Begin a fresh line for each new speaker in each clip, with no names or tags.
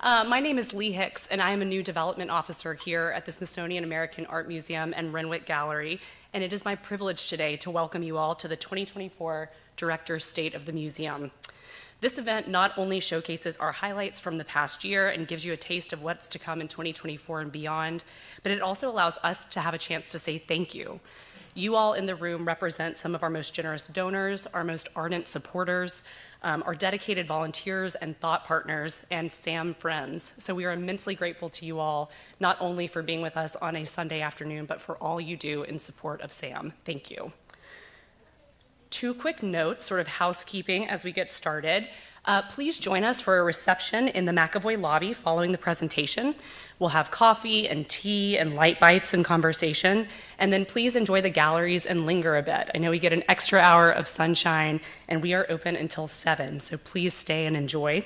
My name is Lee Hicks, and I am a new development officer here at the Smithsonian American Art Museum and Renwick Gallery, and it is my privilege today to welcome you all to the 2024 Director's State of the Museum. This event not only showcases our highlights from the past year and gives you a taste of what's to come in 2024 and beyond, but it also allows us to have a chance to say thank you. You all in the room represent some of our most generous donors, our most ardent supporters, our dedicated volunteers and thought partners, and SAAM friends. So we are immensely grateful to you all, not only for being with us on a Sunday afternoon, but for all you do in support of SAAM. Thank you. Two quick notes, sort of housekeeping as we get started. Please join us for a reception in the McAvoy lobby following the presentation. We'll have coffee and tea and light bites and conversation. And then please enjoy the galleries and linger a bit. I know we get an extra hour of sunshine and we are open until 7, so please stay and enjoy.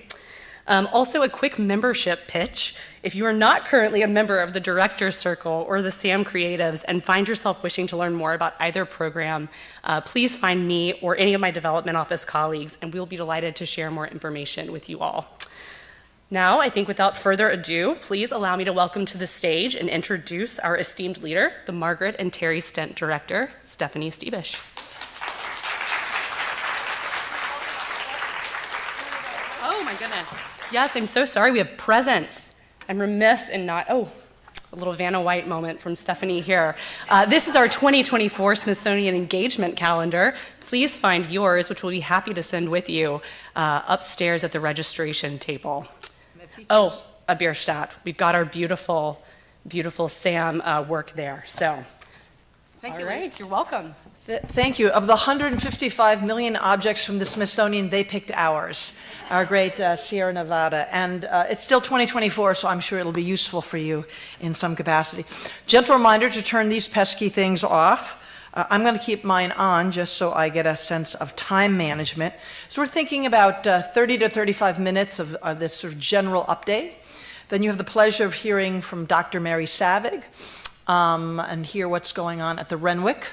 Also, a quick membership pitch. If you are not currently a member of the Director's Circle or the SAAM Creatives and find yourself wishing to learn more about either program, please find me or any of my development office colleagues, and we'll be delighted to share more information with you all. Now, I think without further ado, please allow me to welcome to the stage and introduce our esteemed leader, the Margaret and Terry Stent Director, Stephanie Stebich. Oh my goodness. Yes, I'm so sorry, we have presents. I'm remiss in not, a little Vanna White moment from Stephanie here. This is our 2024 Smithsonian Engagement Calendar. Please find yours, which we'll be happy to send with you, upstairs at the registration table. Oh, a Bierstadt. We've got our beautiful, beautiful SAAM work there. So, all right, you're welcome.
Thank you. Of the 155 million objects from the Smithsonian, they picked ours, our great Sierra Nevada. And it's still 2024, so I'm sure it'll be useful for you in some capacity. Gentle reminder to turn these pesky things off. I'm going to keep mine on just so I get a sense of time management. So we're thinking about 30 to 35 minutes of this sort of general update. Then you have the pleasure of hearing from Dr. Mary Savig and hear what's going on at the Renwick,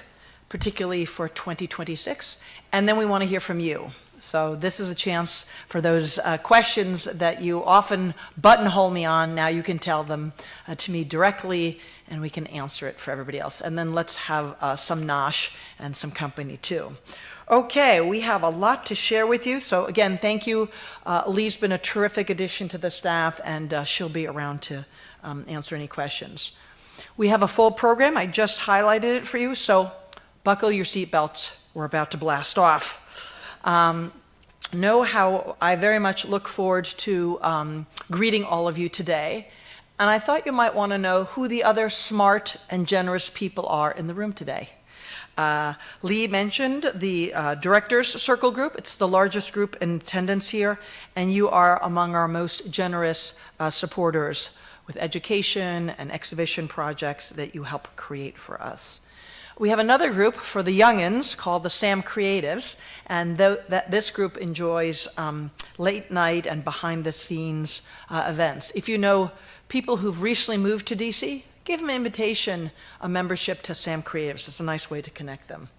particularly for 2026, and then we want to hear from you. So this is a chance for those questions that you often buttonhole me on. Now you can tell them to me directly, and we can answer it for everybody else. And then let's have some nosh and some company too. Okay, we have a lot to share with you. So again, thank you. Lee's been a terrific addition to the staff, and she'll be around to answer any questions. We have a full program. I just highlighted it for you, so buckle your seatbelts. We're about to blast off. Know how I very much look forward to greeting all of you today. And I thought you might want to know who the other smart and generous people are in the room today. Lee mentioned the Director's Circle group. It's the largest group in attendance here, and you are among our most generous supporters with education and exhibition projects that you help create for us. We have another group for the youngins called the SAAM Creatives, and this group enjoys late night and behind the scenes events. If you know people who've recently moved to DC, give them an invitation, a membership to SAAM Creatives. It's a nice way to connect them.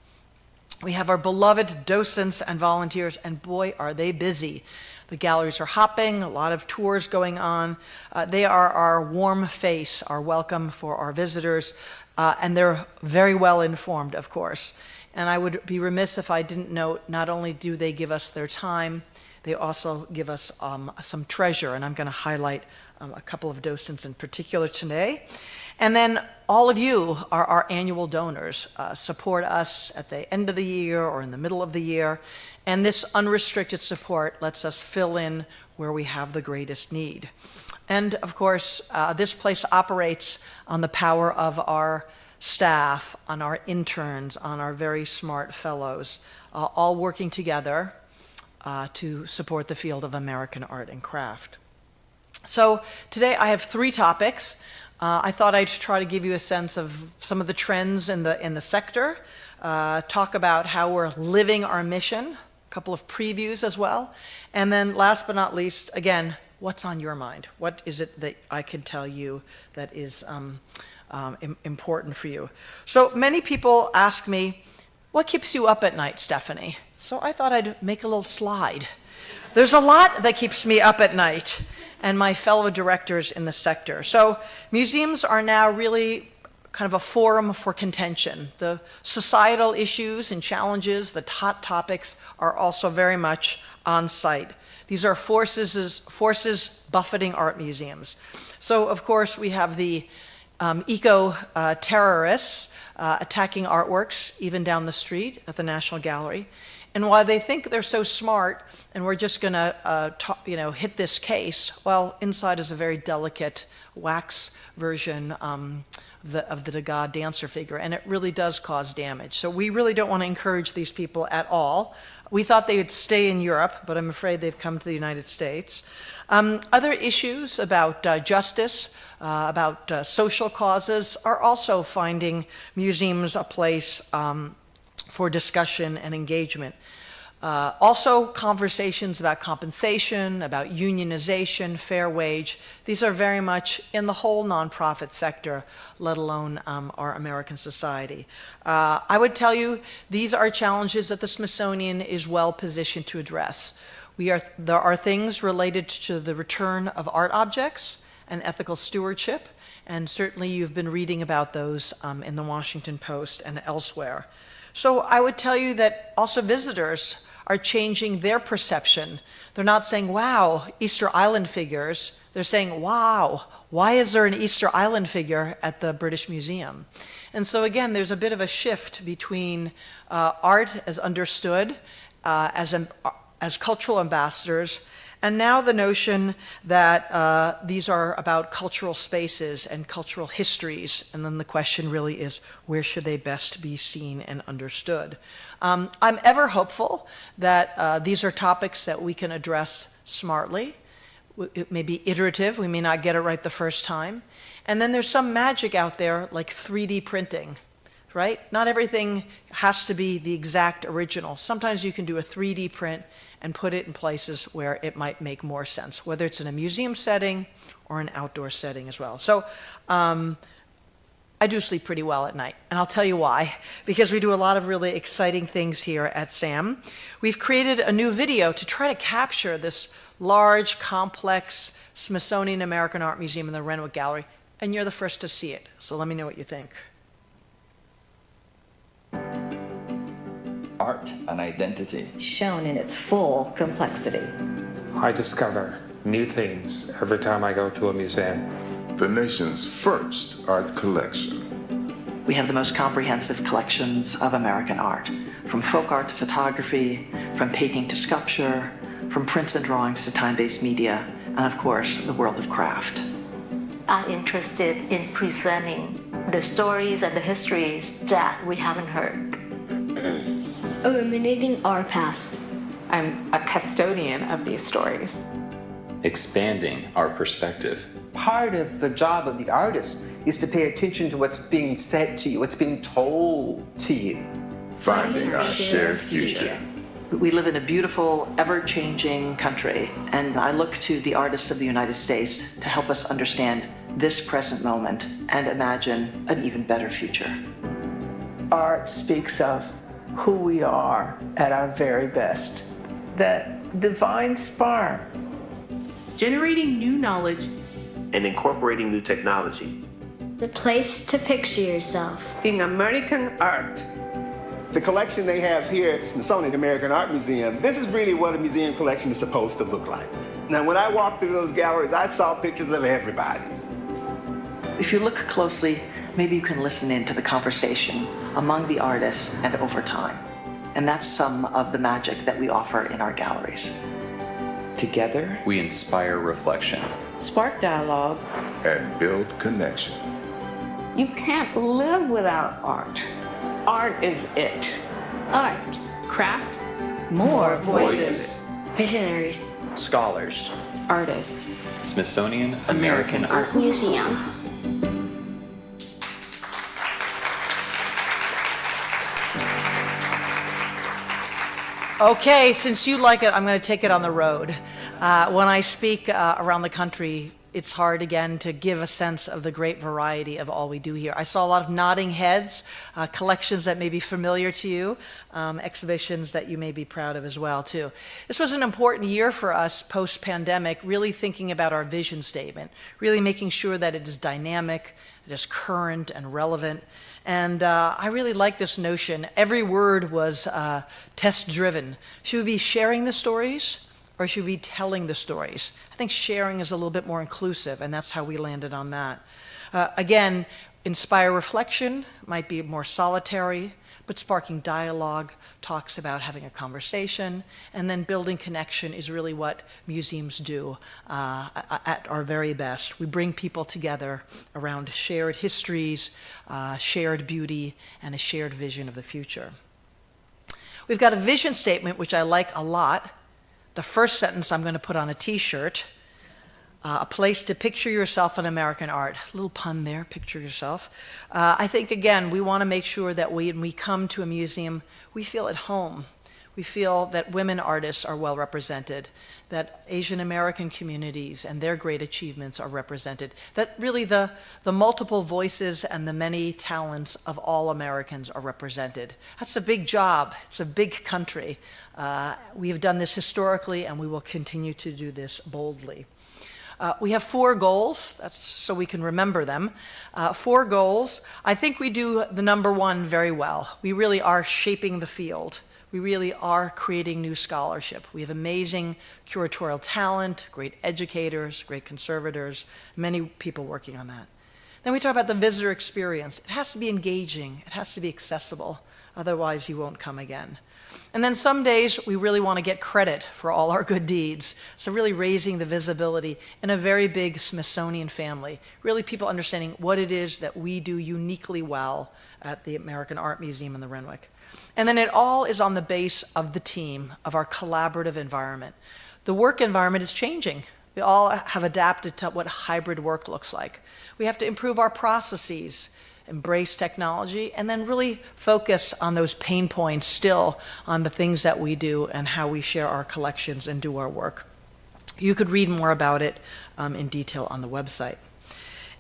We have our beloved docents and volunteers, and boy, are they busy. The galleries are hopping, a lot of tours going on. They are our warm face, our welcome for our visitors, and they're very well informed, of course. And I would be remiss if I didn't note, not only do they give us their time, they also give us some treasure, and I'm going to highlight a couple of docents in particular today. And then all of you are our annual donors, support us at the end of the year or in the middle of the year, and this unrestricted support lets us fill in where we have the greatest need. And of course, this place operates on the power of our staff, on our interns, on our very smart fellows, all working together to support the field of American art and craft. So today I have 3 topics. I thought I'd try to give you a sense of some of the trends in the sector, talk about how we're living our mission, a couple of previews as well, and then last but not least, again, what's on your mind? What is it that I can tell you that is important for you? So many people ask me, what keeps you up at night, Stephanie? So I thought I'd make a little slide. There's a lot that keeps me up at night. and my fellow directors in the sector. So museums are now really kind of a forum for contention. The societal issues and challenges, the hot topics, are also very much on site. These are forces buffeting art museums. So, of course, we have the eco-terrorists attacking artworks, even down the street at the National Gallery. And while they think they're so smart and we're just going to hit this case, well, inside is a very delicate wax version of the Degas dancer figure, and it really does cause damage. So we really don't want to encourage these people at all. We thought they would stay in Europe, but I'm afraid they've come to the United States. Other issues about justice, about social causes are also finding museums a place for discussion and engagement. Also, conversations about compensation, about unionization, fair wage. These are very much in the whole nonprofit sector, let alone our American society. I would tell you these are challenges that the Smithsonian is well positioned to address. There are things related to the return of art objects and ethical stewardship, and certainly you've been reading about those in the Washington Post and elsewhere. So I would tell you that also visitors are changing their perception. They're not saying, wow, Easter Island figures. They're saying, wow, why is there an Easter Island figure at the British Museum? And so again, there's a bit of a shift between art as understood as cultural ambassadors, and now the notion that these are about cultural spaces and cultural histories, and then the question really is, where should they best be seen and understood? I'm ever hopeful that these are topics that we can address smartly. It may be iterative, we may not get it right the first time. And then there's some magic out there like 3D printing, right? Not everything has to be the exact original. Sometimes you can do a 3D print and put it in places where it might make more sense, whether it's in a museum setting or an outdoor setting as well. So I do sleep pretty well at night, and I'll tell you why. Because we do a lot of really exciting things here at SAAM. We've created a new video to try to capture this large, complex Smithsonian American Art Museum in the Renwick Gallery, and you're the first to see it. So let me know what you think.
Art and identity.
Shown in its full complexity.
I discover new things every time I go to a museum.
The nation's first art collection.
We have the most comprehensive collections of American art, from folk art to photography, from painting to sculpture, from prints and drawings to time-based media, and of course, the world of craft.
I'm interested in presenting the stories and the histories that we haven't heard.
Eliminating our past.
I'm a custodian of these stories.
Expanding our perspective.
Part of the job of the artist is to pay attention to what's being said to you, what's being told to you.
Finding our shared future.
We live in a beautiful, ever-changing country, and I look to the artists of the United States to help us understand this present moment and imagine an even better future.
Art speaks of who we are at our very best, that divine spark.
Generating new knowledge
and incorporating new technology.
The place to picture yourself.
In American art.
The collection they have here at Smithsonian American Art Museum, this is really what a museum collection is supposed to look like. Now, when I walked through those galleries, I saw pictures of everybody.
If you look closely, maybe you can listen in to the conversation among the artists and over time. And that's some of the magic that we offer in our galleries.
Together, we inspire reflection,
spark dialogue,
and build connection.
You can't live without art.
Art is it.
Art. Craft.
More voices.
Visionaries.
Scholars.
Artists.
Smithsonian American Art
Museum.
Okay, since you like it, I'm going to take it on the road. When I speak around the country, it's hard, again, to give a sense of the great variety of all we do here. I saw a lot of nodding heads, collections that may be familiar to you, exhibitions that you may be proud of as well, too. This was an important year for us post-pandemic, really thinking about our vision statement, really making sure that it is dynamic, it is current and relevant. And I really like this notion. Every word was test-driven. Should we be sharing the stories, or should we be telling the stories? I think sharing is a little bit more inclusive, and that's how we landed on that. Again, inspire reflection might be more solitary, but sparking dialogue talks about having a conversation, and then building connection is really what museums do at our very best. We bring people together around shared histories, shared beauty, and a shared vision of the future. We've got a vision statement, which I like a lot. The first sentence I'm going to put on a t-shirt. A place to picture yourself in American art. A little pun there, picture yourself. I think, again, we want to make sure that when we come to a museum, we feel at home. We feel that women artists are well represented, that Asian American communities and their great achievements are represented, that really the multiple voices and the many talents of all Americans are represented. That's a big job. It's a big country. We have done this historically, and we will continue to do this boldly. We have 4 goals, that's so we can remember them. 4 goals. I think we do the number 1 very well. We really are shaping the field. We really are creating new scholarship. We have amazing curatorial talent, great educators, great conservators, many people working on that. Then we talk about the visitor experience. It has to be engaging. It has to be accessible. Otherwise, you won't come again. And then some days we really want to get credit for all our good deeds. So really raising the visibility in a very big Smithsonian family. Really people understanding what it is that we do uniquely well at the American Art Museum in the Renwick. And then it all is on the base of the team, of our collaborative environment. The work environment is changing. We all have adapted to what hybrid work looks like. We have to improve our processes, embrace technology, and then really focus on those pain points still on the things that we do and how we share our collections and do our work. You could read more about it in detail on the website.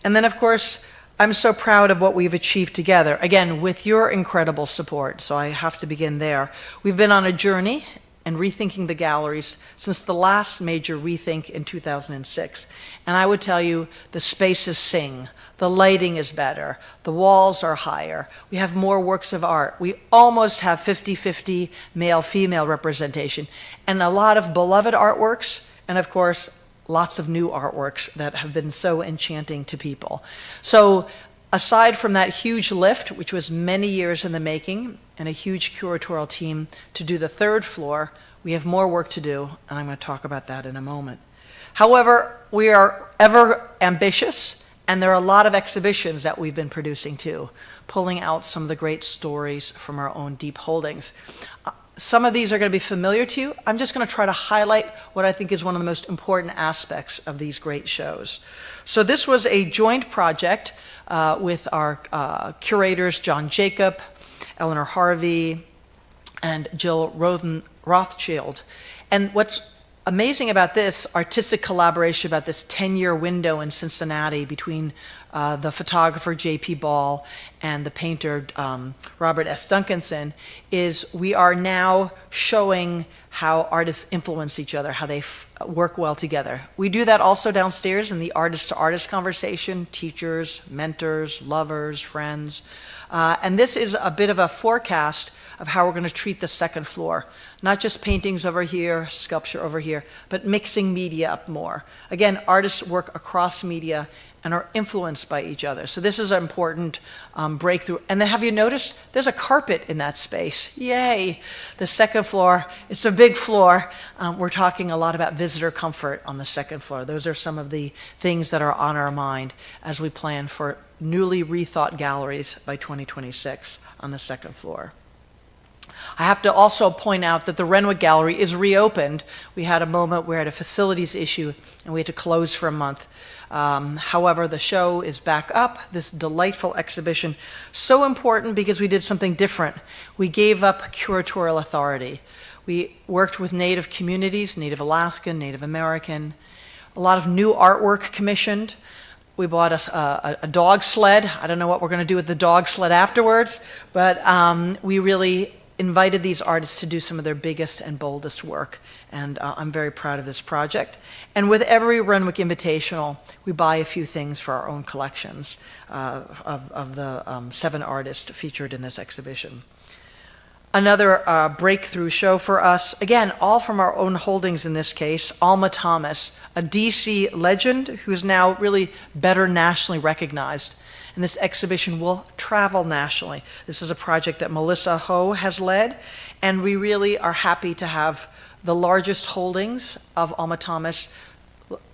And then, of course, I'm so proud of what we've achieved together, again, with your incredible support, so I have to begin there. We've been on a journey and rethinking the galleries since the last major rethink in 2006. And I would tell you, the spaces sing. The lighting is better. The walls are higher. We have more works of art. We almost have 50-50 male-female representation. And a lot of beloved artworks, and of course, lots of new artworks that have been so enchanting to people. So aside from that huge lift, which was many years in the making, and a huge curatorial team to do the 3rd floor, we have more work to do, and I'm going to talk about that in a moment. However, we are ever ambitious, and there are a lot of exhibitions that we've been producing too, pulling out some of the great stories from our own deep holdings. Some of these are going to be familiar to you. I'm just going to try to highlight what I think is one of the most important aspects of these great shows. So this was a joint project with our curators, John Jacob, Eleanor Harvey, and Jill Rothschild. And what's amazing about this artistic collaboration, about this 10-year window in Cincinnati between the photographer J.P. Ball and the painter Robert S. Duncanson, is we are now showing how artists influence each other, how they work well together. We do that also downstairs in the artist-to-artist conversation, teachers, mentors, lovers, friends. And this is a bit of a forecast of how we're going to treat the 2nd floor. Not just paintings over here, sculpture over here, but mixing media up more. Again, artists work across media and are influenced by each other. So this is an important breakthrough. And then have you noticed there's a carpet in that space? Yay! The 2nd floor, it's a big floor. We're talking a lot about visitor comfort on the 2nd floor. Those are some of the things that are on our mind as we plan for newly rethought galleries by 2026 on the 2nd floor. I have to also point out that the Renwick Gallery is reopened. We had a moment where we had a facilities issue and we had to close for a month. However, the show is back up, this delightful exhibition. So important because we did something different. We gave up curatorial authority. We worked with Native communities, Native Alaskan, Native American, a lot of new artwork commissioned. We bought a dog sled. I don't know what we're going to do with the dog sled afterwards, but we really invited these artists to do some of their biggest and boldest work, and I'm very proud of this project. And with every Renwick Invitational, we buy a few things for our own collections of the 7 artists featured in this exhibition. Another breakthrough show for us, again, all from our own holdings in this case, Alma Thomas, a DC legend who's now really better nationally recognized. And this exhibition will travel nationally. This is a project that Melissa Ho has led, and we really are happy to have the largest holdings of Alma Thomas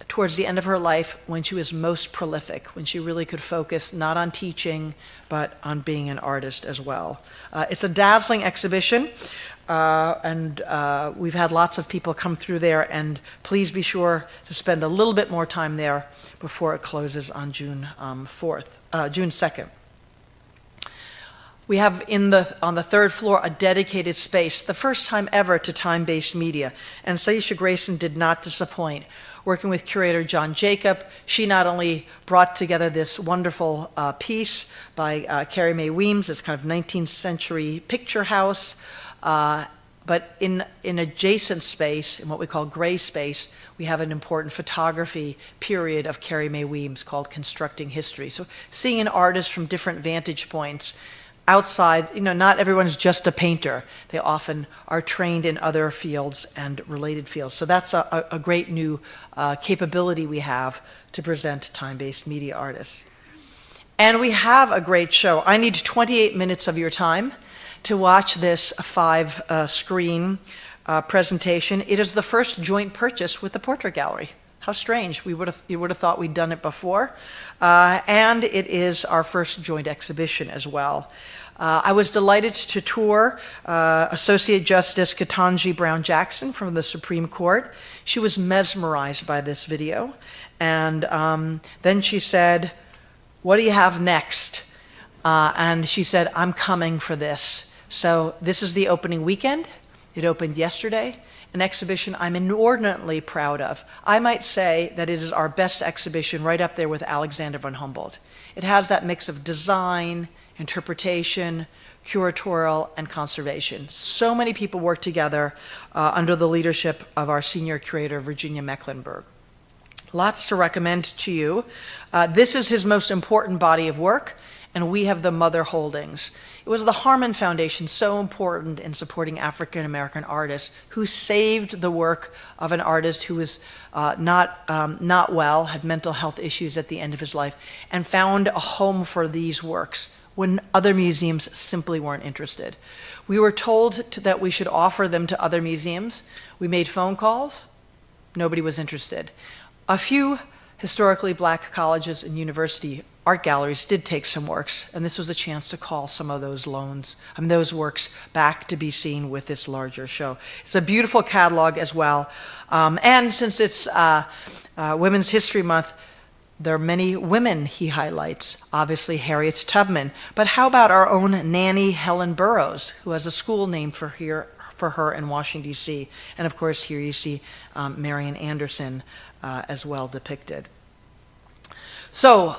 towards the end of her life when she was most prolific, when she really could focus not on teaching, but on being an artist as well. It's a dazzling exhibition, and we've had lots of people come through there, and please be sure to spend a little bit more time there before it closes on June 2nd. We have on the 3rd floor a dedicated space, the first time ever to time-based media, and Saisha Grayson did not disappoint. Working with curator John Jacob, she not only brought together this wonderful piece by Carrie Mae Weems, this kind of 19th century picture house, but in adjacent space, in what we call gray space, we have an important photography period of Carrie Mae Weems called Constructing History. So seeing an artist from different vantage points outside, not everyone's just a painter. They often are trained in other fields and related fields. So that's a great new capability we have to present time-based media artists. And we have a great show. I need 28 minutes of your time to watch this 5-screen presentation. It is the first joint purchase with the Portrait Gallery. How strange. You would have thought we'd done it before. And it is our first joint exhibition as well. I was delighted to tour Associate Justice Ketanji Brown Jackson from the Supreme Court. She was mesmerized by this video. And then she said, "What do you have next?" And she said, "I'm coming for this." So this is the opening weekend. It opened yesterday. An exhibition I'm inordinately proud of. I might say that it is our best exhibition, right up there with Alexander von Humboldt. It has that mix of design, interpretation, curatorial, and conservation. So many people work together under the leadership of our senior curator, Virginia Mecklenburg. Lots to recommend to you. This is his most important body of work, and we have the mother holdings. It was the Herman Foundation, so important in supporting African American artists, who saved the work of an artist who was not well, had mental health issues at the end of his life, and found a home for these works when other museums simply weren't interested. We were told that we should offer them to other museums. We made phone calls. Nobody was interested. A few historically black colleges and university art galleries did take some works, and this was a chance to call some of those those works back to be seen with this larger show. It's a beautiful catalog as well, and since it's Women's History Month, there are many women he highlights, obviously Harriet Tubman, but how about our own Nanny Helen Burroughs, who has a school named for her in Washington, D.C., and of course here you see Marian Anderson as well depicted. So,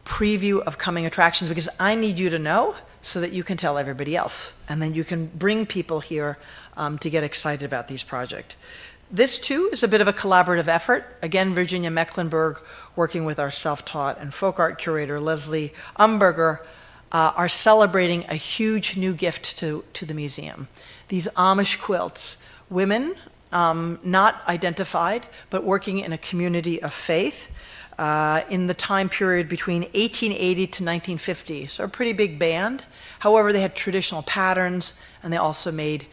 preview of coming attractions, because I need you to know so that you can tell everybody else, and then you can bring people here to get excited about these projects. This too is a bit of a collaborative effort. Again, Virginia Mecklenburg, working with our self-taught and folk art curator Leslie Umberger, are celebrating a huge new gift to the museum. These Amish quilts, women not identified, but working in a community of faith, in the time period between 1880 to 1950, so a pretty big band. However, they had traditional patterns, and they also made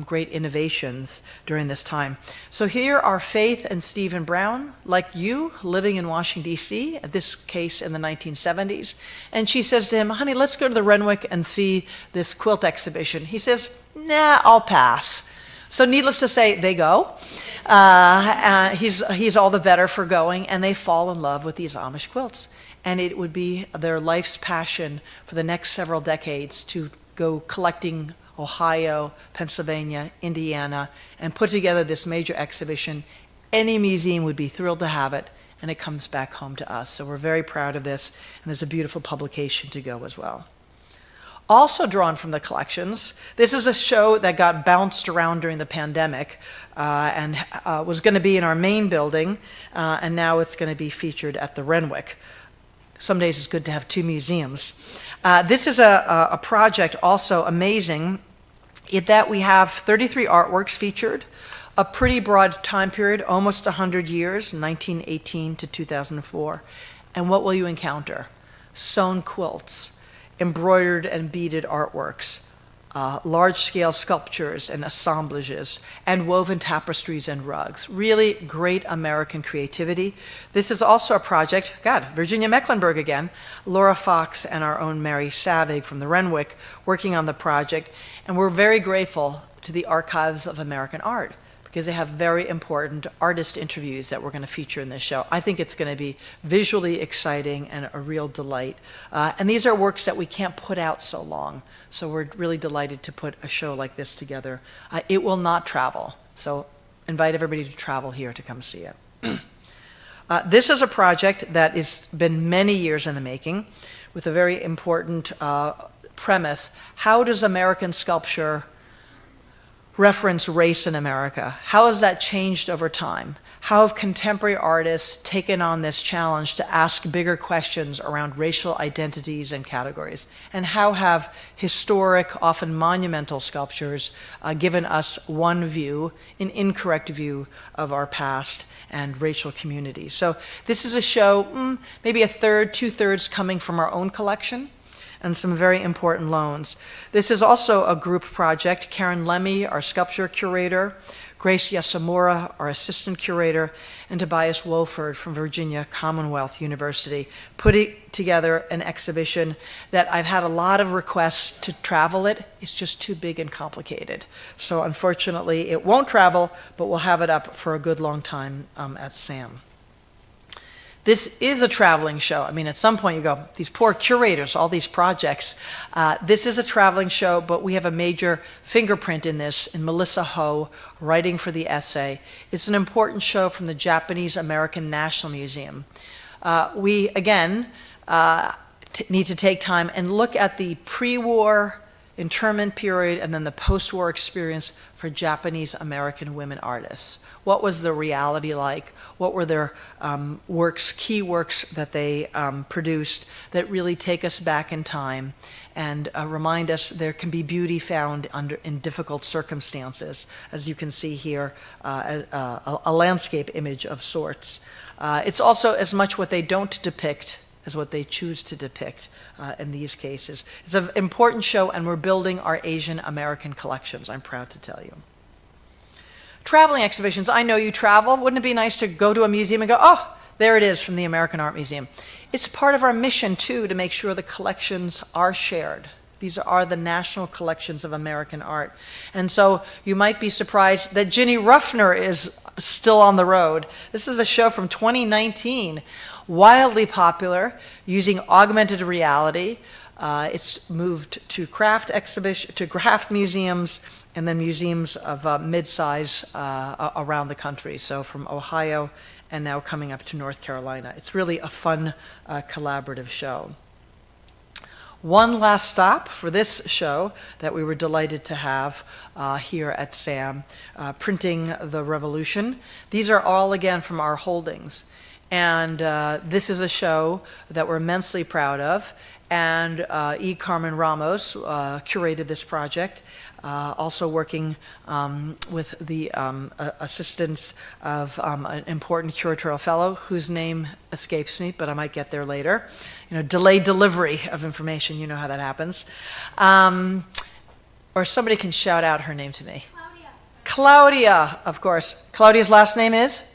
great innovations during this time. So here are Faith and Stephen Brown, like you, living in Washington, D.C., at this case in the 1970s. And she says to him, "Honey, let's go to the Renwick and see this quilt exhibition." He says, "Nah, I'll pass." So needless to say, they go. He's all the better for going, and they fall in love with these Amish quilts. And it would be their life's passion for the next several decades to go collecting Ohio, Pennsylvania, Indiana, and put together this major exhibition Any museum would be thrilled to have it, and it comes back home to us. So we're very proud of this, and there's a beautiful publication to go as well. Also drawn from the collections, this is a show that got bounced around during the pandemic and was going to be in our main building, and now it's going to be featured at the Renwick. Some days it's good to have two museums. This is a project also amazing in that we have 33 artworks featured, a pretty broad time period, almost 100 years, 1918 to 2004. And what will you encounter? Sewn quilts, embroidered and beaded artworks, large-scale sculptures and assemblages, and woven tapestries and rugs. Really great American creativity. This is also a project, Virginia Mecklenburg again, Laura Fox and our own Mary Savig from the Renwick working on the project, and we're very grateful to the Archives of American Art, because they have very important artist interviews that we're going to feature in this show. I think it's going to be visually exciting and a real delight. And these are works that we can't put out so long, so we're really delighted to put a show like this together. It will not travel, so invite everybody to travel here to come see it. This is a project that has been many years in the making, with a very important premise. How does American sculpture reference race in America? How has that changed over time? How have contemporary artists taken on this challenge to ask bigger questions around racial identities and categories? And how have historic, often monumental sculptures given us one view, an incorrect view of our past and racial communities? So this is a show, maybe a third, two-thirds coming from our own collection, and some very important loans. This is also a group project. Karen Lemmy, our sculpture curator, Grace Yasamura, our assistant curator, and Tobias Wolford from Virginia Commonwealth University, putting together an exhibition that I've had a lot of requests to travel it. It's just too big and complicated. So unfortunately, it won't travel, but we'll have it up for a good long time at SAAM. This is a traveling show. I mean, at some point you go, these poor curators, all these projects. This is a traveling show, but we have a major fingerprint in this, in Melissa Ho, writing for the essay. It's an important show from the Japanese American National Museum. We, again, need to take time and look at the pre-war internment period and then the post-war experience for Japanese American women artists. What was the reality like? What were their works, key works that they produced that really take us back in time and remind us there can be beauty found in difficult circumstances, as you can see here, a landscape image of sorts. It's also as much what they don't depict as what they choose to depict in these cases. It's an important show, and we're building our Asian American collections, I'm proud to tell you. Traveling exhibitions, I know you travel. Wouldn't it be nice to go to a museum and go, oh, there it is from the American Art Museum. It's part of our mission, too, to make sure the collections are shared. These are the national collections of American art. And so you might be surprised that Ginny Ruffner is still on the road. This is a show from 2019, wildly popular, using augmented reality. It's moved to craft museums, and then museums of mid-size around the country. So from Ohio and now coming up to North Carolina. It's really a fun collaborative show. One last stop for this show that we were delighted to have here at SAAM, Printing the Revolution. These are all, again, from our holdings. And this is a show that we're immensely proud of. And E. Carmen Ramos curated this project, also working with the assistance of an important curatorial fellow whose name escapes me, but I might get there later. You know, delayed delivery of information, you know how that happens. Or somebody can shout out her name to me. Claudia, of course. Claudia's last name is?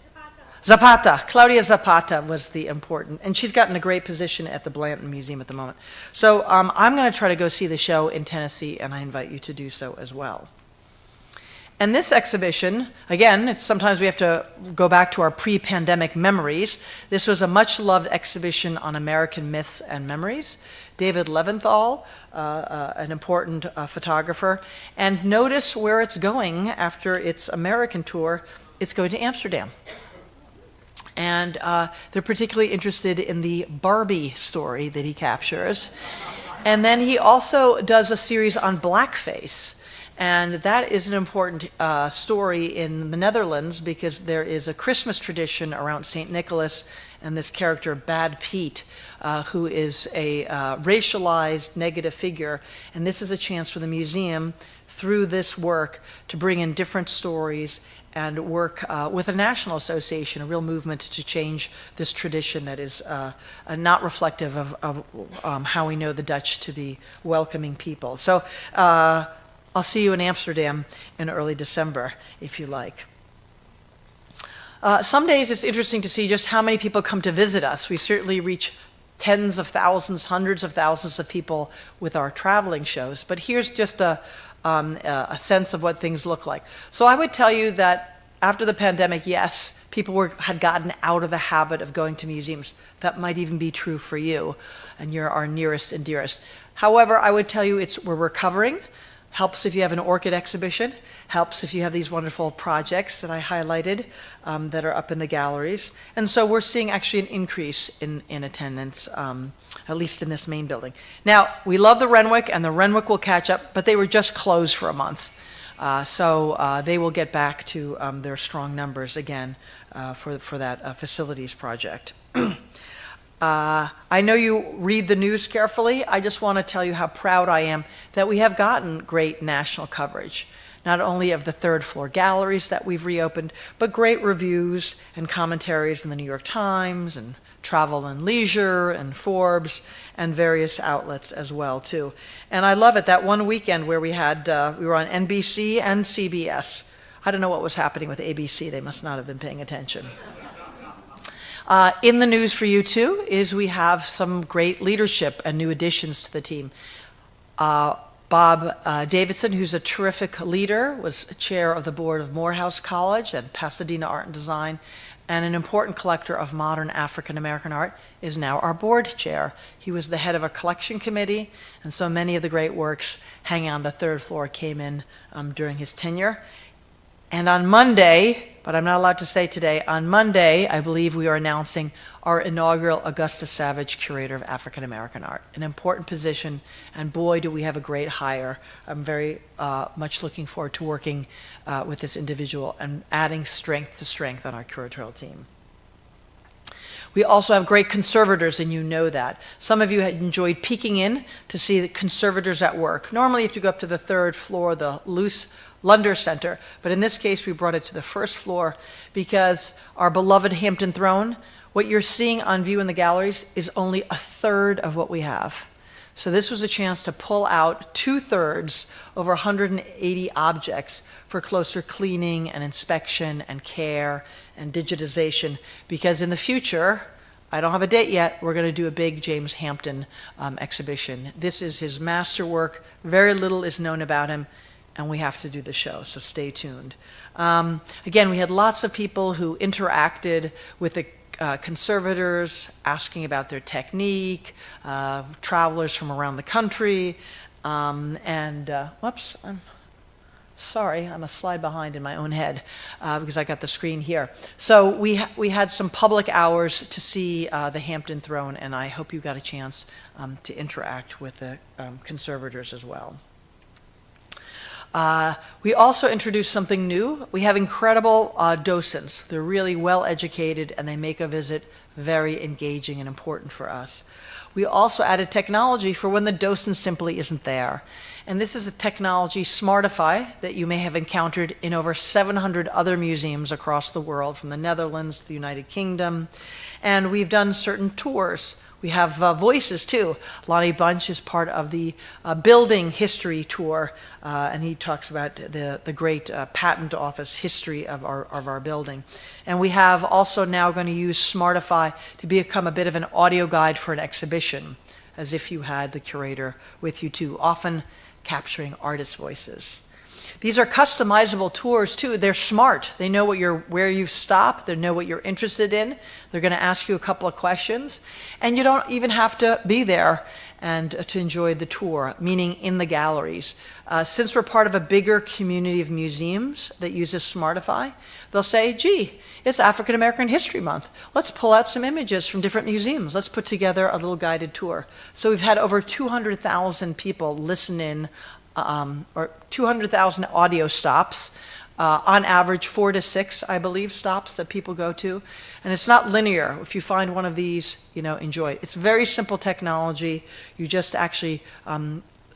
Zapata. Claudia Zapata was the important, and she's gotten a great position at the Blanton Museum at the moment. So I'm going to try to go see the show in Tennessee, and I invite you to do so as well. And this exhibition, again, sometimes we have to go back to our pre-pandemic memories. This was a much-loved exhibition on American myths and memories. David Leventhal, an important photographer, and notice where it's going after its American tour. It's going to Amsterdam. And they're particularly interested in the Barbie story that he captures. And then he also does a series on blackface. And that is an important story in the Netherlands because there is a Christmas tradition around St. Nicholas and this character, Bad Pete, who is a racialized negative figure. And this is a chance for the museum, through this work, to bring in different stories and work with a national association, a real movement to change this tradition that is not reflective of how we know the Dutch to be welcoming people. So I'll see you in Amsterdam in early December, if you like. Some days it's interesting to see just how many people come to visit us. We certainly reach tens of thousands, hundreds of thousands of people with our traveling shows, but here's just a sense of what things look like. So I would tell you that after the pandemic, yes, people had gotten out of the habit of going to museums. That might even be true for you, and you're our nearest and dearest. However, I would tell you we're recovering. Helps if you have an orchid exhibition, helps if you have these wonderful projects that I highlighted that are up in the galleries. And so we're seeing actually an increase in attendance, at least in this main building. Now, we love the Renwick, and the Renwick will catch up, but they were just closed for a month. So they will get back to their strong numbers again for that facilities project. I know you read the news carefully. I just want to tell you how proud I am that we have gotten great national coverage, not only of the third floor galleries that we've reopened, but great reviews and commentaries in the New York Times and Travel and Leisure and Forbes and various outlets as well too. And I love it, that one weekend where we were on NBC and CBS. I don't know what was happening with ABC. They must not have been paying attention. In the news for you too is we have some great leadership and new additions to the team. Bob Davidson, who's a terrific leader, was chair of the board of Morehouse College and Pasadena Art and Design, and an important collector of modern African American art, is now our board chair. He was the head of a collection committee, and so many of the great works hanging on the third floor came in during his tenure. And on Monday, but I'm not allowed to say today, on Monday, I believe we are announcing our inaugural Augusta Savig Curator of African American Art, an important position, and boy, do we have a great hire. I'm very much looking forward to working with this individual and adding strength to strength on our curatorial team. We also have great conservators, and you know that. Some of you had enjoyed peeking in to see the conservators at work. Normally, you have to go up to the third floor, the Luce Lunder Center, but in this case, we brought it to the first floor because our beloved Hampton Throne, what you're seeing on view in the galleries is only a third of what we have. So this was a chance to pull out 2/3, over 180 objects for closer cleaning and inspection and care and digitization, because in the future, I don't have a date yet, we're going to do a big James Hampton exhibition. This is his masterwork. Very little is known about him, and we have to do the show, so stay tuned. Again, we had lots of people who interacted with the conservators, asking about their technique, travelers from around the country, whoops, I'm sorry, I'm a slide behind in my own head because I got the screen here. So we had some public hours to see the Hampton Throne, and I hope you got a chance to interact with the conservators as well. We also introduced something new. We have incredible docents. They're really well educated, and they make a visit very engaging and important for us. We also added technology for when the docent simply isn't there. And this is a technology, Smartify, that you may have encountered in over 700 other museums across the world, from the Netherlands to the United Kingdom. And we've done certain tours. We have voices too. Lonnie Bunch is part of the building history tour, and he talks about the great patent office history of our building. And we have also now going to use Smartify to become a bit of an audio guide for an exhibition, as if you had the curator with you too, often capturing artist voices. These are customizable tours too. They're smart. They know where you stop. They know what you're interested in. They're going to ask you a couple of questions. And you don't even have to be there and to enjoy the tour, meaning in the galleries. Since we're part of a bigger community of museums that uses Smartify, they'll say, gee, it's African American History Month. Let's pull out some images from different museums. Let's put together a little guided tour. So we've had over 200,000 people listen in, or 200,000 audio stops, on average 4 to 6, I believe, stops that people go to. And it's not linear. If you find one of these, enjoy it. It's very simple technology. You just actually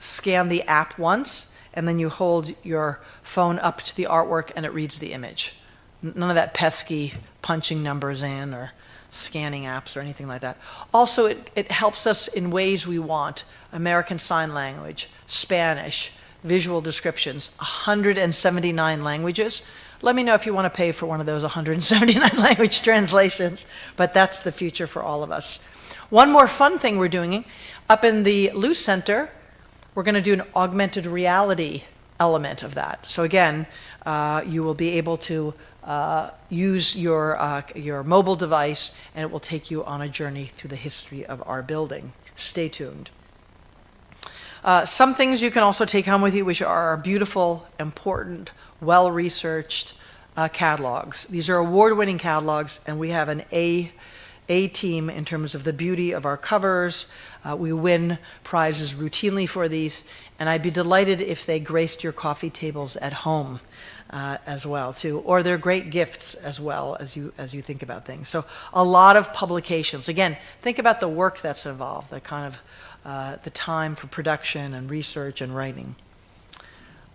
scan the app once, and then you hold your phone up to the artwork and it reads the image. None of that pesky punching numbers in or scanning apps or anything like that. Also, it helps us in ways we want. American Sign Language, Spanish, visual descriptions, 179 languages. Let me know if you want to pay for one of those 179 language translations, but that's the future for all of us. One more fun thing we're doing, up in the Luce Center, we're going to do an augmented reality element of that. So again, you will be able to use your mobile device, and it will take you on a journey through the history of our building. Stay tuned. Some things you can also take home with you, which are our beautiful, important, well-researched catalogs. These are award-winning catalogs, and we have an A team in terms of the beauty of our covers. We win prizes routinely for these, and I'd be delighted if they graced your coffee tables at home as well, too. Or they're great gifts as well as you think about things. So a lot of publications. Again, think about the work that's involved, the kind of the time for production and research and writing.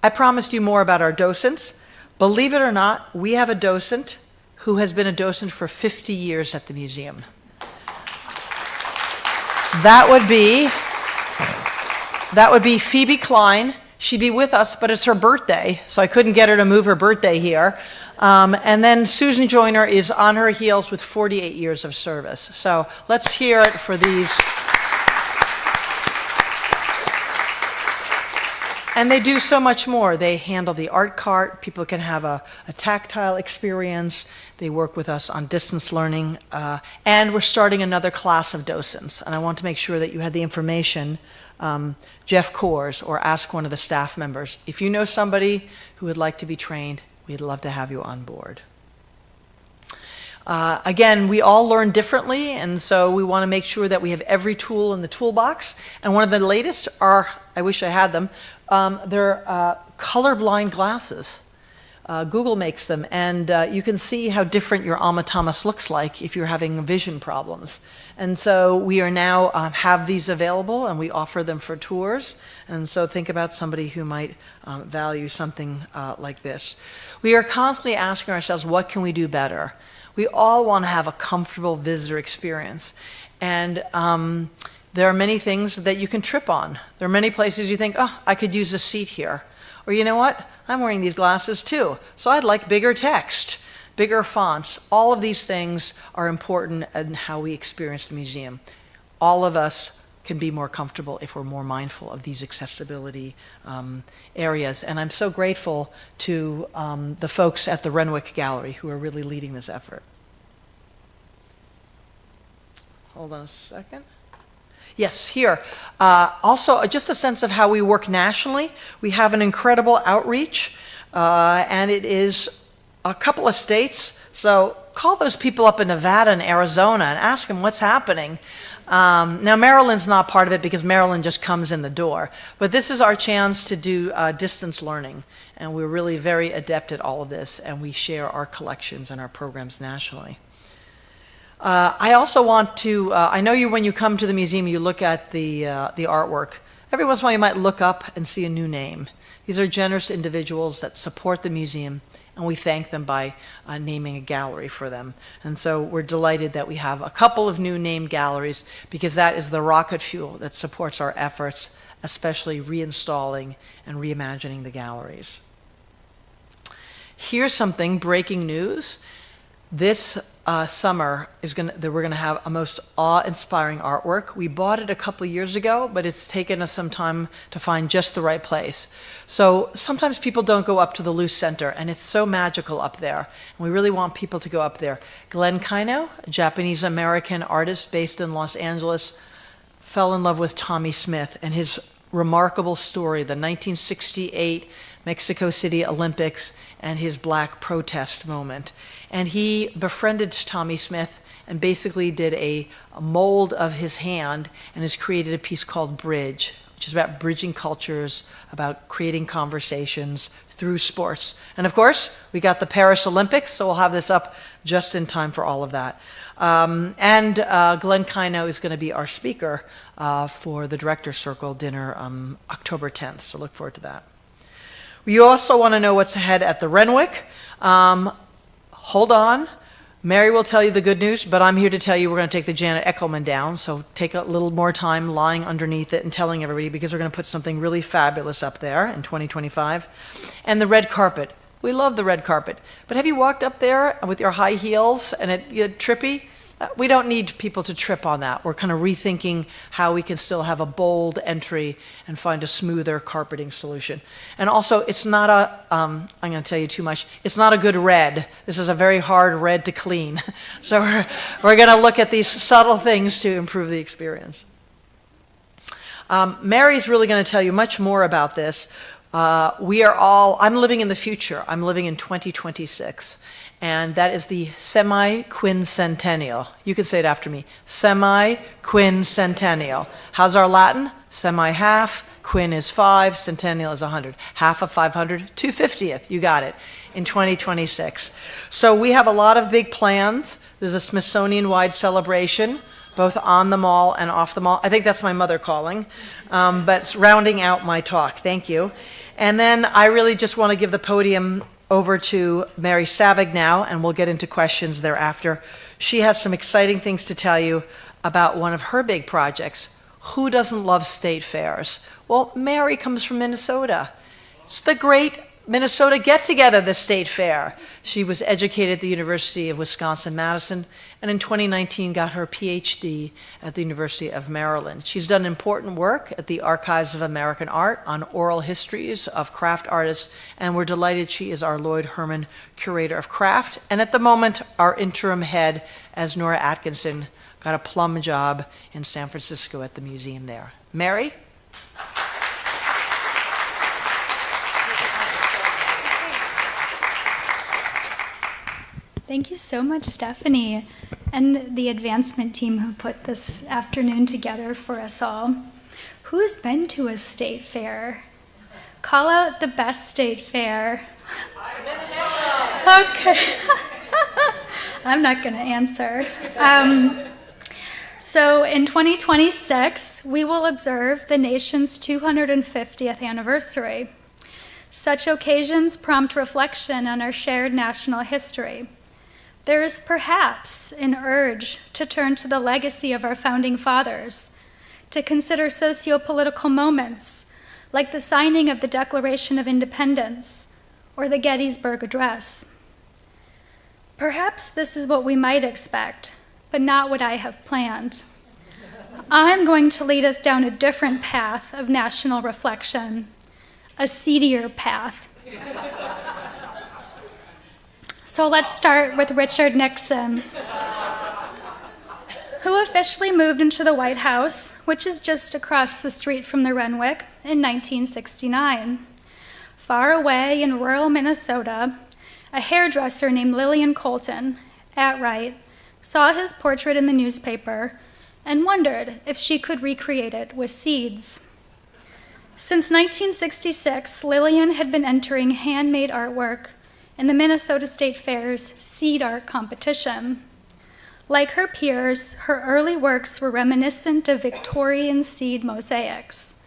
I promised you more about our docents. Believe it or not, we have a docent who has been a docent for 50 years at the museum. That would be Phoebe Klein. She'd be with us, but it's her birthday, so I couldn't get her to move her birthday here. And then Susan Joyner is on her heels with 48 years of service. So let's hear it for these. And they do so much more. They handle the art cart. People can have a tactile experience. They work with us on distance learning. And we're starting another class of docents. And I want to make sure that you had the information, Jeff Coors, or ask one of the staff members. If you know somebody who would like to be trained, we'd love to have you on board. Again, we all learn differently, and so we want to make sure that we have every tool in the toolbox. And one of the latest are, I wish I had them, they're colorblind glasses. Google makes them, and you can see how different your Alma Thomas looks like if you're having vision problems. And so we are now have these available, and we offer them for tours. And so think about somebody who might value something like this. We are constantly asking ourselves, what can we do better? We all want to have a comfortable visitor experience. And there are many things that you can trip on. There are many places you think, oh, I could use a seat here. Or you know what? I'm wearing these glasses too, so I'd like bigger text, bigger fonts. All of these things are important in how we experience the museum. All of us can be more comfortable if we're more mindful of these accessibility areas. And I'm so grateful to the folks at the Renwick Gallery who are really leading this effort. Hold on a second. Yes, here. Also, just a sense of how we work nationally. We have an incredible outreach, and it is a couple of states. So call those people up in Nevada and Arizona and ask them what's happening. Now, Maryland's not part of it because Maryland just comes in the door. But this is our chance to do distance learning. And we're really very adept at all of this, and we share our collections and our programs nationally. I also want to, I know when you come to the museum, you look at the artwork. Every once in a while you might look up and see a new name. These are generous individuals that support the museum, and we thank them by naming a gallery for them. And so we're delighted that we have a couple of new named galleries, because that is the rocket fuel that supports our efforts, especially reinstalling and reimagining the galleries. Here's something, breaking news. This summer that we're going to have a most awe-inspiring artwork. We bought it a couple of years ago, but it's taken us some time to find just the right place. So sometimes people don't go up to the Luce Center, and it's so magical up there. And we really want people to go up there. Glenn Kaino, a Japanese-American artist based in Los Angeles, fell in love with Tommy Smith and his remarkable story, the 1968 Mexico City Olympics and his black protest moment. And he befriended Tommy Smith and basically did a mold of his hand and has created a piece called Bridge, which is about bridging cultures, about creating conversations through sports. And of course, we got the Paris Olympics, so we'll have this up just in time for all of that. And Glenn Kaino is going to be our speaker for the Director's Circle dinner October 10th, so look forward to that. We also want to know what's ahead at the Renwick. Hold on. Mary will tell you the good news, but I'm here to tell you we're going to take the Janet Eckelman down, so take a little more time lying underneath it and telling everybody, because we're going to put something really fabulous up there in 2025. And the red carpet. We love the red carpet. But have you walked up there with your high heels and you're trippy? We don't need people to trip on that. We're kind of rethinking how we can still have a bold entry and find a smoother carpeting solution. And also, it's not a, I'm going to tell you too much, it's not a good red. This is a very hard red to clean. So we're going to look at these subtle things to improve the experience. Mary's really going to tell you much more about this. I'm living in the future. I'm living in 2026. And that is the semi-quincentennial. You can say it after me. Semi-quincentennial. How's our Latin? Semi-half, quin is 5, centennial is 100. Half of 500, 250th. You got it. In 2026. So we have a lot of big plans. There's a Smithsonian-wide celebration, both on the mall and off the mall. I think that's my mother calling, but it's rounding out my talk. Thank you. And then I really just want to give the podium over to Mary Savig now, and we'll get into questions thereafter. She has some exciting things to tell you about one of her big projects. Who doesn't love state fairs? Well, Mary comes from Minnesota. It's the great Minnesota get-together, the state fair. She was educated at the University of Wisconsin-Madison, and in 2019 got her PhD at the University of Maryland. She's done important work at the Archives of American Art on oral histories of craft artists, and we're delighted she is our Lloyd Herman Curator of Craft, and at the moment, our interim head, as Nora Atkinson got a plum job in San Francisco at the museum there. Mary?
Thank you so much, Stephanie, and the advancement team who put this afternoon together for us all. Who's been to a state fair? Call out the best state fair. Okay. I'm not going to answer. So in 2026, we will observe the nation's 250th anniversary. Such occasions prompt reflection on our shared national history. There is perhaps an urge to turn to the legacy of our founding fathers, to consider socio-political moments like the signing of the Declaration of Independence or the Gettysburg Address. Perhaps this is what we might expect, but not what I have planned. I'm going to lead us down a different path of national reflection, a seedier path. So let's start with Richard Nixon, who officially moved into the White House, which is just across the street from the Renwick, in 1969. Far away in rural Minnesota, a hairdresser named Lillian Colton, at Wright, saw his portrait in the newspaper and wondered if she could recreate it with seeds. Since 1966, Lillian had been entering handmade artwork in the Minnesota State Fair's Seed Art competition. Like her peers, her early works were reminiscent of Victorian seed mosaics,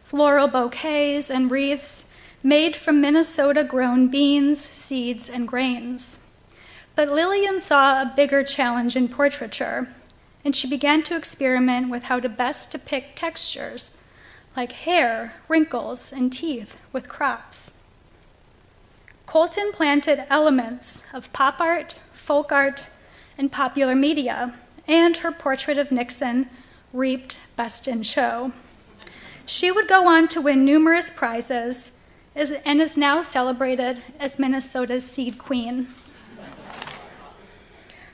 floral bouquets and wreaths made from Minnesota-grown beans, seeds, and grains. But Lillian saw a bigger challenge in portraiture, and she began to experiment with how to best depict textures like hair, wrinkles, and teeth with crops. Colton planted elements of pop art, folk art, in popular media, and her portrait of Nixon reaped Best in Show. She would go on to win numerous prizes and is now celebrated as Minnesota's Seed Queen.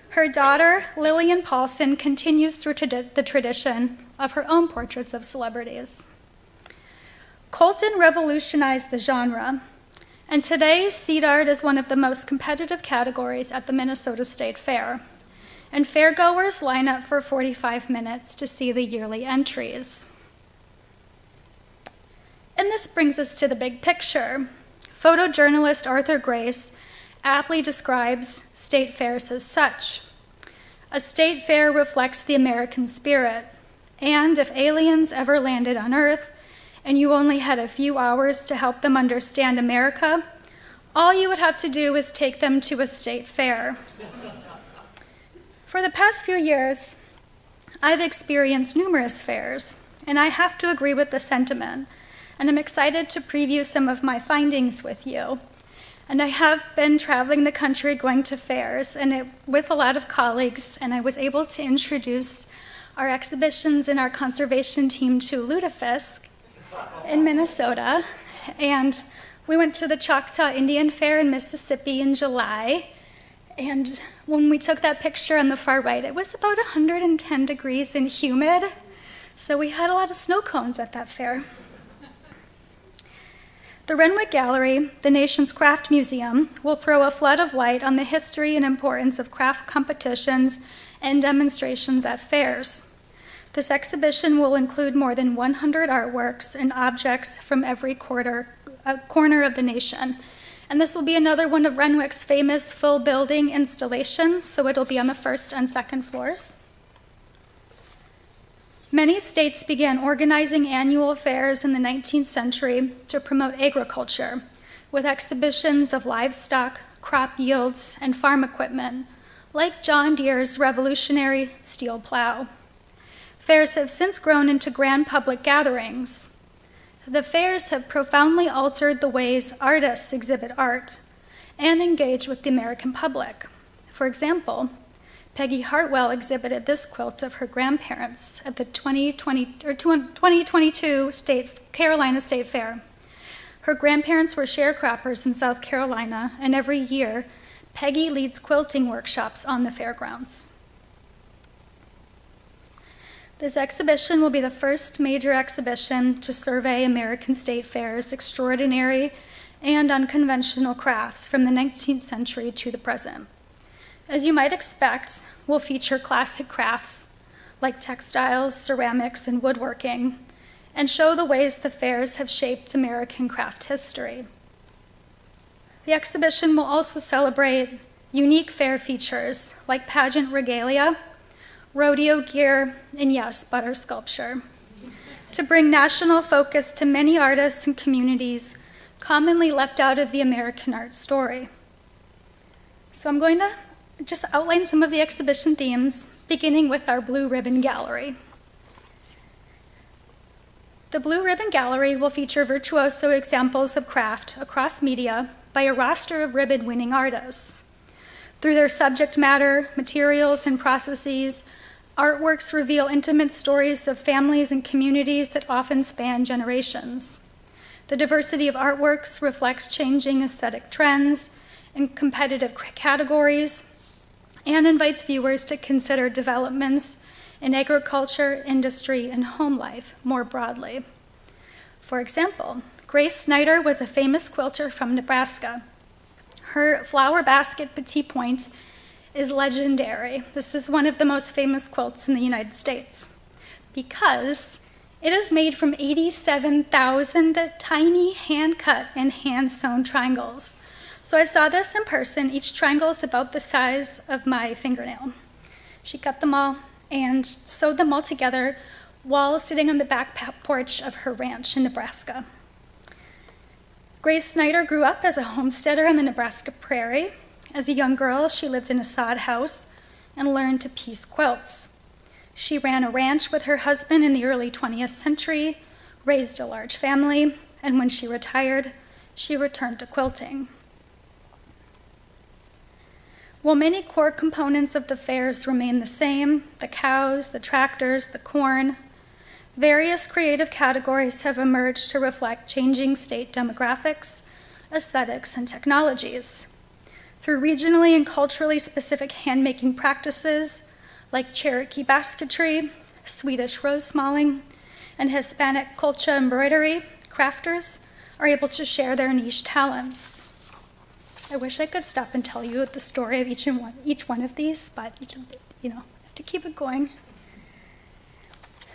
Her daughter, Lillian Paulson, continues through the tradition of her own portraits of celebrities. Colton revolutionized the genre, and today seed art is one of the most competitive categories at the Minnesota State Fair, and fairgoers line up for 45 minutes to see the yearly entries. And this brings us to the big picture. Photojournalist Arthur Grace aptly describes state fairs as such. A state fair reflects the American spirit, and if aliens ever landed on Earth and you only had a few hours to help them understand America, all you would have to do is take them to a state fair. For the past few years, I've experienced numerous fairs, and I have to agree with the sentiment, and I'm excited to preview some of my findings with you. And I have been traveling the country going to fairs with a lot of colleagues, and I was able to introduce our exhibitions and our conservation team to Lutefisk in Minnesota. And we went to the Choctaw Indian Fair in Mississippi in July. And when we took that picture on the far right, it was about 110 degrees and humid. So we had a lot of snow cones at that fair. The Renwick Gallery, the nation's craft museum, will throw a flood of light on the history and importance of craft competitions and demonstrations at fairs. This exhibition will include more than 100 artworks and objects from every corner of the nation. And this will be another one of Renwick's famous full building installations, so it'll be on the first and second floors. Many states began organizing annual fairs in the 19th century to promote agriculture, with exhibitions of livestock, crop yields, and farm equipment, like John Deere's revolutionary steel plow. Fairs have since grown into grand public gatherings. The fairs have profoundly altered the ways artists exhibit art and engage with the American public. For example, Peggy Hartwell exhibited this quilt of her grandparents at the 2022 Carolina State Fair. Her grandparents were sharecroppers in South Carolina, and every year, Peggy leads quilting workshops on the fairgrounds. This exhibition will be the first major exhibition to survey American state fairs' extraordinary and unconventional crafts from the 19th century to the present. As you might expect, we'll feature classic crafts like textiles, ceramics, and woodworking, and show the ways the fairs have shaped American craft history. The exhibition will also celebrate unique fair features like pageant regalia, rodeo gear, and yes, butter sculpture, to bring national focus to many artists and communities commonly left out of the American art story. So I'm going to just outline some of the exhibition themes, beginning with our Blue Ribbon Gallery. The Blue Ribbon Gallery will feature virtuoso examples of craft across media by a roster of ribbon-winning artists. Through their subject matter, materials, and processes, artworks reveal intimate stories of families and communities that often span generations. The diversity of artworks reflects changing aesthetic trends and competitive categories, and invites viewers to consider developments in agriculture, industry, and home life more broadly. For example, Grace Snyder was a famous quilter from Nebraska. Her flower basket petit point is legendary. This is one of the most famous quilts in the United States because it is made from 87,000 tiny hand-cut and hand-sewn triangles. So I saw this in person. Each triangle is about the size of my fingernail. She cut them all and sewed them all together while sitting on the back porch of her ranch in Nebraska. Grace Snyder grew up as a homesteader on the Nebraska prairie. As a young girl, she lived in a sod house and learned to piece quilts. She ran a ranch with her husband in the early 20th century, raised a large family, and when she retired, she returned to quilting. While many core components of the fairs remain the same, the cows, the tractors, the corn, various creative categories have emerged to reflect changing state demographics, aesthetics, and technologies. Through regionally and culturally specific handmaking practices like Cherokee basketry, Swedish rose smalling, and Hispanic colcha embroidery, crafters are able to share their niche talents. I wish I could stop and tell you the story of each one of these, but I have to keep it going.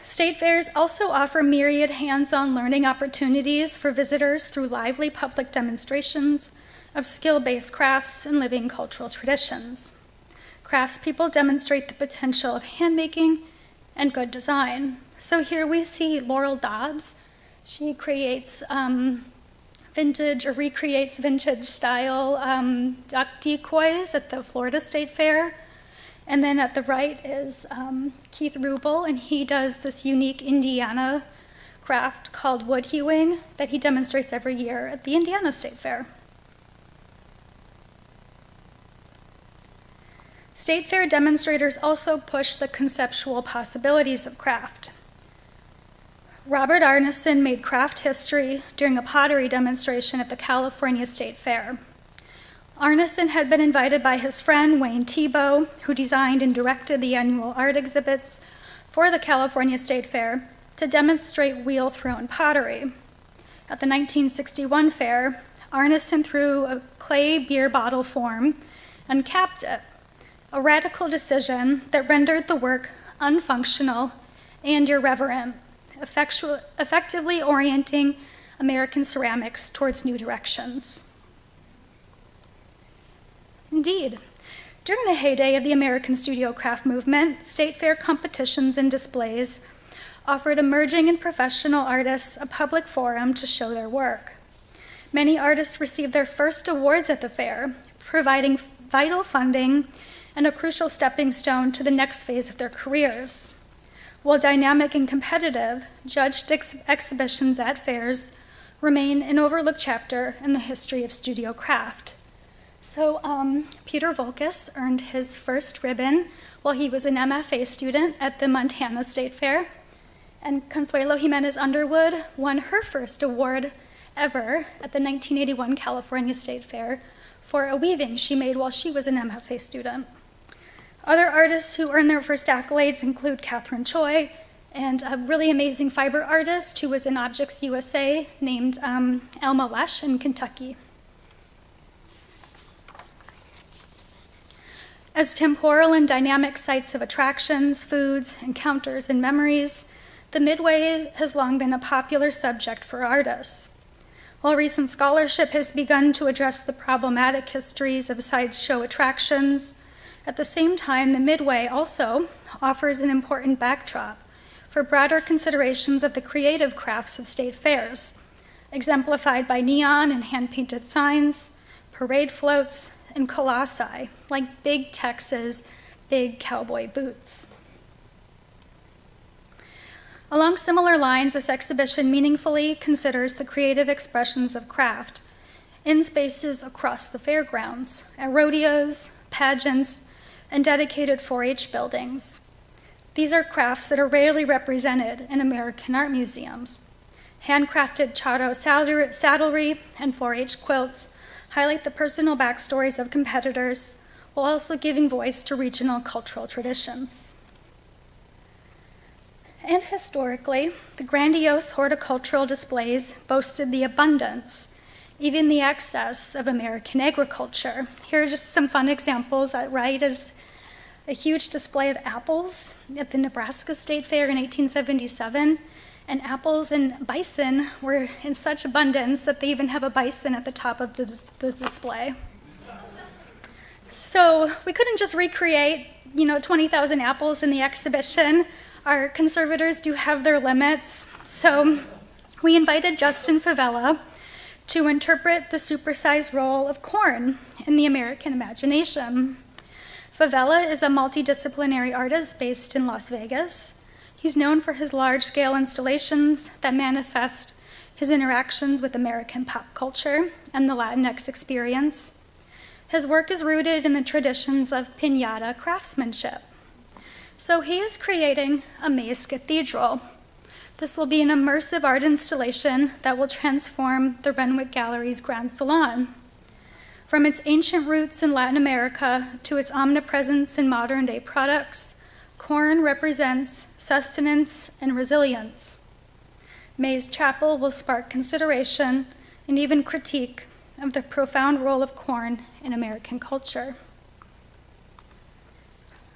State fairs also offer myriad hands-on learning opportunities for visitors through lively public demonstrations of skill-based crafts and living cultural traditions. Craftspeople demonstrate the potential of handmaking and good design. So here we see Laurel Dobbs. She creates vintage or recreates vintage style duck decoys at the Florida State Fair. And then at the right is Keith Rubel, and he does this unique Indiana craft called wood hewing that he demonstrates every year at the Indiana State Fair. State Fair demonstrators also push the conceptual possibilities of craft. Robert Arneson made craft history during a pottery demonstration at the California State Fair. Arneson had been invited by his friend Wayne Thiebaud, who designed and directed the annual art exhibits for the California State Fair, to demonstrate wheel-thrown pottery. At the 1961 fair, Arneson threw a clay beer bottle form and capped it, a radical decision that rendered the work unfunctional and irreverent, effectively orienting American ceramics towards new directions. Indeed, during the heyday of the American studio craft movement, state fair competitions and displays offered emerging and professional artists a public forum to show their work. Many artists received their first awards at the fair, providing vital funding and a crucial stepping stone to the next phase of their careers. While dynamic and competitive, judged exhibitions at fairs remain an overlooked chapter in the history of studio craft. So Peter Volkus earned his first ribbon while he was an MFA student at the Montana State Fair, and Consuelo Jimenez Underwood won her first award ever at the 1981 California State Fair for a weaving she made while she was an MFA student. Other artists who earned their first accolades include Catherine Choi and a really amazing fiber artist who was in Objects USA named Elma Lesh in Kentucky. As temporal and dynamic sites of attractions, foods, encounters, and memories, the Midway has long been a popular subject for artists. While recent scholarship has begun to address the problematic histories of sideshow attractions, at the same time, the Midway also offers an important backdrop for broader considerations of the creative crafts of state fairs, exemplified by neon and hand-painted signs, parade floats, and colossi, like Big Tex's big cowboy boots. Along similar lines, this exhibition meaningfully considers the creative expressions of craft in spaces across the fairgrounds, at rodeos, pageants, and dedicated 4-H buildings. These are crafts that are rarely represented in American art museums. Handcrafted charro saddlery and 4-H quilts highlight the personal backstories of competitors while also giving voice to regional cultural traditions. And historically, the grandiose horticultural displays boasted the abundance, even the excess, of American agriculture. Here are just some fun examples. At right is a huge display of apples at the Nebraska State Fair in 1877. And apples and bison were in such abundance that they even have a bison at the top of the display. So we couldn't just recreate, 20,000 apples in the exhibition. Our conservators do have their limits. So we invited Justin Favela to interpret the supersized role of corn in the American imagination. Favela is a multidisciplinary artist based in Las Vegas. He's known for his large-scale installations that manifest his interactions with American pop culture and the Latinx experience. His work is rooted in the traditions of piñata craftsmanship. So he is creating a maze cathedral. This will be an immersive art installation that will transform the Renwick Gallery's Grand Salon. From its ancient roots in Latin America to its omnipresence in modern-day products, corn represents sustenance and resilience. May's chapel will spark consideration and even critique of the profound role of corn in American culture.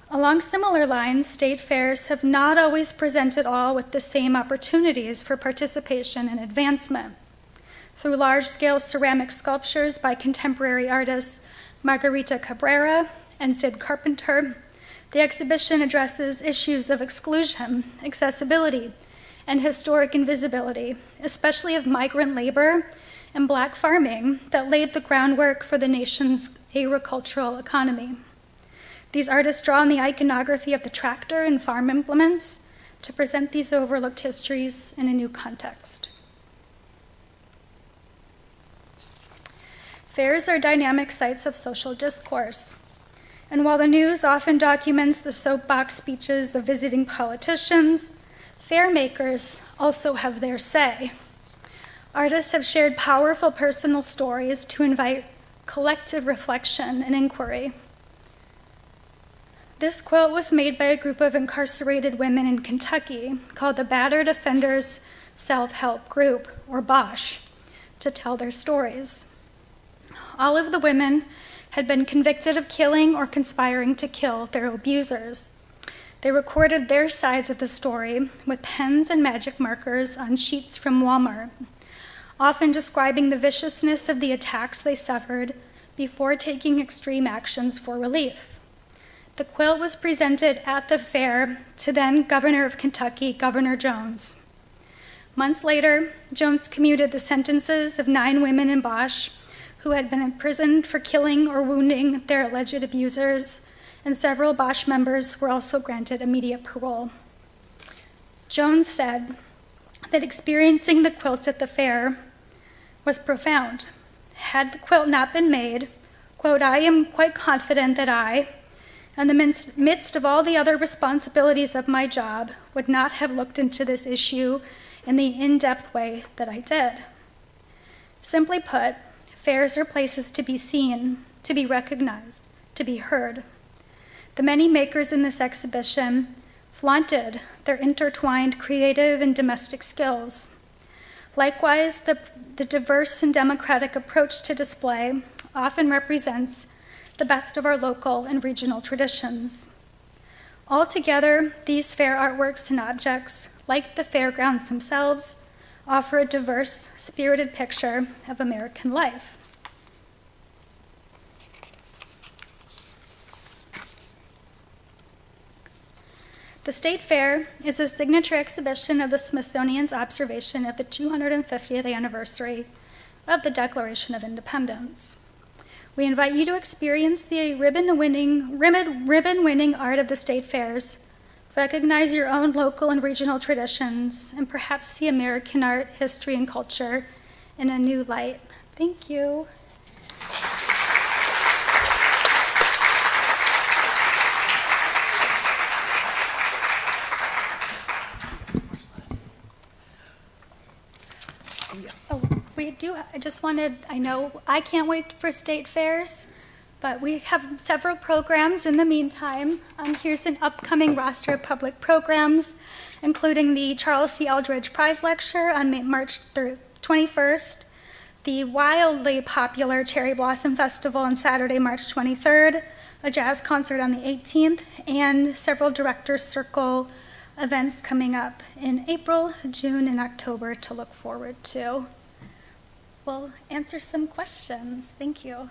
Along similar lines, state fairs have not always presented all with the same opportunities for participation and advancement. Through large-scale ceramic sculptures by contemporary artists Margarita Cabrera and Sid Carpenter, the exhibition addresses issues of exclusion, accessibility, and historic invisibility, especially of migrant labor and Black farming that laid the groundwork for the nation's agricultural economy. These artists draw on the iconography of the tractor and farm implements to present these overlooked histories in a new context. Fairs are dynamic sites of social discourse. And while the news often documents the soapbox speeches of visiting politicians, fair makers also have their say. Artists have shared powerful personal stories to invite collective reflection and inquiry. This quilt was made by a group of incarcerated women in Kentucky called the Battered Offenders Self-Help Group, or BOSH, to tell their stories. All of the women had been convicted of killing or conspiring to kill their abusers. They recorded their sides of the story with pens and magic markers on sheets from Walmart, often describing the viciousness of the attacks they suffered before taking extreme actions for relief. The quilt was presented at the fair to then Governor of Kentucky, Governor Jones. Months later, Jones commuted the sentences of 9 women in Bosch who had been imprisoned for killing or wounding their alleged abusers, and several Bosch members were also granted immediate parole. Jones said that experiencing the quilt at the fair was profound. Had the quilt not been made, quote, I am quite confident that I, in the midst of all the other responsibilities of my job, would not have looked into this issue in the in-depth way that I did. Simply put, fairs are places to be seen, to be recognized, to be heard. The many makers in this exhibition flaunted their intertwined creative and domestic skills. Likewise, the diverse and democratic approach to display often represents the best of our local and regional traditions. Altogether, these fair artworks and objects, like the fairgrounds themselves, offer a diverse, spirited picture of American life. The State Fair is a signature exhibition of the Smithsonian's observation of the 250th anniversary of the Declaration of Independence. We invite you to experience the ribbon-winning art of the State Fairs, recognize your own local and regional traditions, and perhaps see American art, history, and culture in a new light. Thank you. I know I can't wait for state fairs, but we have several programs in the meantime. Here's an upcoming roster of public programs, including the Charles C. Eldridge Prize Lecture on March 21st, the wildly popular Cherry Blossom Festival on Saturday, March 23rd, a jazz concert on the 18th, and several Directors Circle events coming up in April, June, and October to look forward to. We'll answer some questions. Thank you.